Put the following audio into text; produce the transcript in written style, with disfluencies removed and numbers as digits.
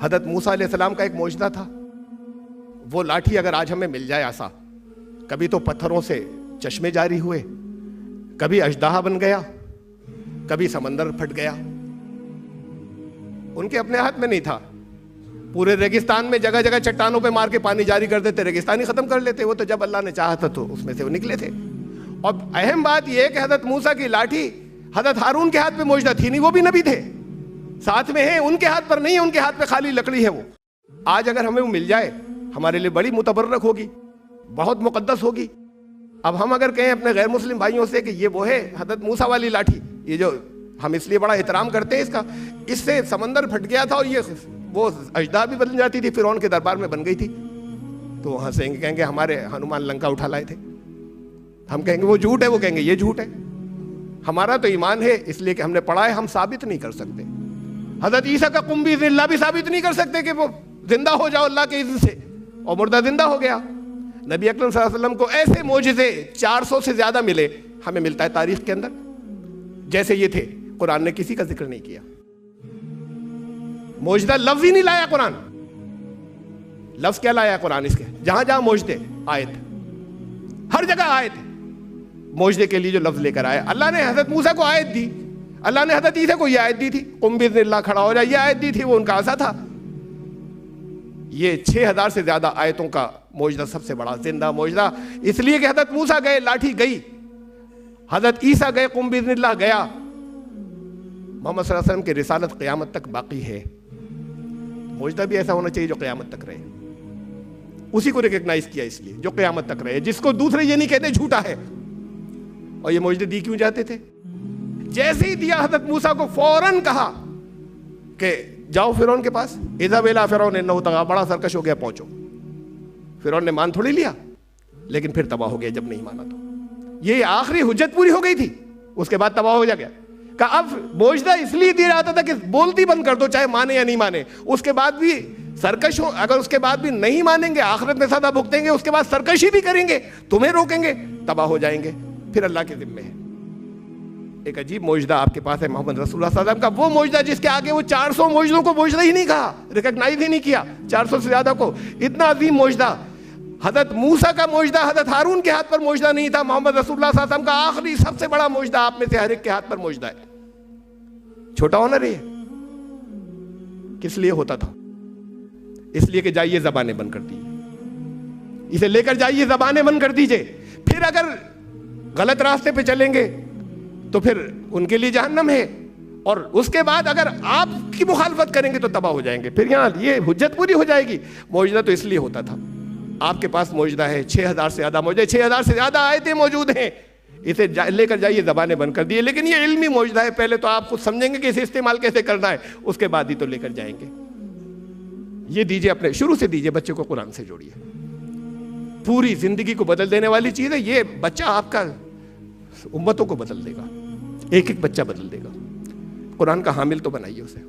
حضرت موسیٰ علیہ السلام کا ایک معجزہ تھا، وہ لاٹھی اگر آج ہمیں مل جائے آسا، کبھی تو پتھروں سے چشمے جاری ہوئے، کبھی اژدہا بن گیا، کبھی سمندر پھٹ گیا. ان کے اپنے ہاتھ میں نہیں تھا. پورے ریگستان میں جگہ جگہ چٹانوں پہ مار کے پانی جاری کر دیتے، ریگستان ہی ختم کر لیتے. وہ تو جب اللہ نے چاہا تھا تو اس میں سے وہ نکلے تھے. اور اہم بات یہ ہے کہ حضرت موسیٰ کی لاٹھی حضرت ہارون کے ہاتھ میں معجزہ تھی نہیں، وہ بھی نبی تھے، ساتھ میں ہیں، ان کے ہاتھ پر نہیں ہے، ان کے ہاتھ پہ خالی لکڑی ہے. وہ آج اگر ہمیں وہ مل جائے ہمارے لیے بڑی متبرک ہوگی، بہت مقدس ہوگی. اب ہم اگر کہیں اپنے غیر مسلم بھائیوں سے کہ یہ وہ ہے حضرت موسیٰ والی لاٹھی، یہ جو ہم اس لیے بڑا احترام کرتے ہیں اس کا، اس سے سمندر پھٹ گیا تھا اور یہ وہ اژدہا بھی بن جاتی تھی، فرعون کے دربار میں بن گئی تھی، تو وہاں سے کہیں گے ہمارے ہنومان لنکا اٹھا لائے تھے. ہم کہیں گے وہ جھوٹ ہے، وہ کہیں گے یہ جھوٹ ہے. ہمارا تو ایمان ہے اس لیے کہ ہم نے پڑھا ہے، ہم ثابت نہیں کر سکتے. حضرت عیسیٰ کا قم بإذن اللہ بھی ثابت نہیں کر سکتے کہ وہ زندہ ہو جاؤ اللہ کے اذن سے، اور مردہ زندہ ہو گیا. نبی اکرم صلی اللہ علیہ وسلم کو ایسے معجزے 400 سے زیادہ ملے، ہمیں ملتا ہے تاریخ کے اندر، جیسے یہ تھے. قرآن نے کسی کا ذکر نہیں کیا. معجزہ لفظ ہی نہیں لایا قرآن. لفظ کیا لایا قرآن اس کے؟ جہاں جہاں معجزے، آیت، ہر جگہ آیت. معجزے کے لیے جو لفظ لے کر آیا، اللہ نے حضرت موسیٰ کو آیت دی، اللہ نے حضرت عیسیٰ کو یہ آیت دی تھی، قم بإذن اللہ کھڑا ہو جائے، یہ آیت دی تھی، وہ ان کا عصا تھا. یہ 6000 سے زیادہ آیتوں کا معجزہ سب سے بڑا زندہ معجزہ، اس لیے کہ حضرت موسیٰ گئے، لاٹھی گئی، حضرت عیسیٰ گئے، قم بإذن اللہ گیا. محمد صلی اللہ علیہ وسلم کی رسالت قیامت تک باقی ہے. معجزہ بھی ایسا ہونا چاہیے جو قیامت تک رہے. اسی کو ریکگنائز کیا اس لیے جو قیامت تک رہے، جس کو دوسرے یہ نہیں کہتے جھوٹا ہے. اور یہ معجزے دی کیوں جاتے تھے؟ جیسے ہی دیا حضرت موسیٰ کو فوراً کہا کہ جاؤ فرعون کے پاس، اذهب الى فرعون انه طغى، بڑا سرکش ہو گیا، پہنچو. فرعون نے مان تھوڑی لیا، لیکن پھر تباہ ہو گیا جب نہیں مانا. تو یہ آخری حجت پوری ہو گئی تھی، اس کے بعد تباہ ہو گیا. کہ اب معجزہ اس لیے دیا جاتا تھا کہ بولتی بند کر دو، چاہے مانے یا نہیں مانے. اس کے بعد بھی سرکش ہو، اگر اس کے بعد بھی نہیں مانیں گے آخرت میں سزا بھگتیں گے، اس کے بعد سرکشی بھی کریں گے، تمہیں روکیں گے، تباہ ہو جائیں گے، پھر اللہ کے ذمے ہے. ایک عجیب معجزہ آپ کے پاس ہے محمد رسول اللہ صلی اللہ علیہ وسلم کا، وہ معجزہ جس کے آگے وہ 400 معجزوں کو معجزہ ہی نہیں کہا، ریکگنائز ہی نہیں کیا 400 سے زیادہ کو. اتنا عظیم معجزہ. حضرت موسیٰ کا معجزہ حضرت ہارون کے ہاتھ پر معجزہ نہیں تھا، محمد رسول اللہ صلی اللہ علیہ وسلم کا آخری سب سے بڑا معجزہ آپ میں سے ہر ایک کے ہاتھ پر معجزہ ہے. چھوٹا ہونا رہی ہے. کس لیے ہوتا تھا؟ اس لیے کہ جائیے زبانیں بند کر دیجیے، اسے لے کر جائیے زبانیں بند کر دیجیے. پھر اگر غلط راستے پہ چلیں گے تو پھر ان کے لیے جہنم ہے، اور اس کے بعد اگر آپ کی مخالفت کریں گے تو تباہ ہو جائیں گے. پھر یہاں یہ حجت پوری ہو جائے گی. معجزہ تو اس لیے ہوتا تھا. آپ کے پاس معجزہ ہے 6000 سے زیادہ معجزے، 6000 سے زیادہ آیتیں موجود ہیں، اسے لے کر جائیے زبانیں بند کر دیے. لیکن یہ علمی معجزہ ہے، پہلے تو آپ خود سمجھیں گے کہ اسے استعمال کیسے کرنا ہے، اس کے بعد ہی تو لے کر جائیں گے. یہ دیجیے، اپنے شروع سے دیجیے، بچے کو قرآن سے جوڑیے. پوری زندگی کو بدل دینے والی چیز ہے یہ. بچہ آپ کا امتوں کو بدل دے گا، ایک ایک بچہ بدل دے گا. قرآن کا حامل تو بنائیے اسے.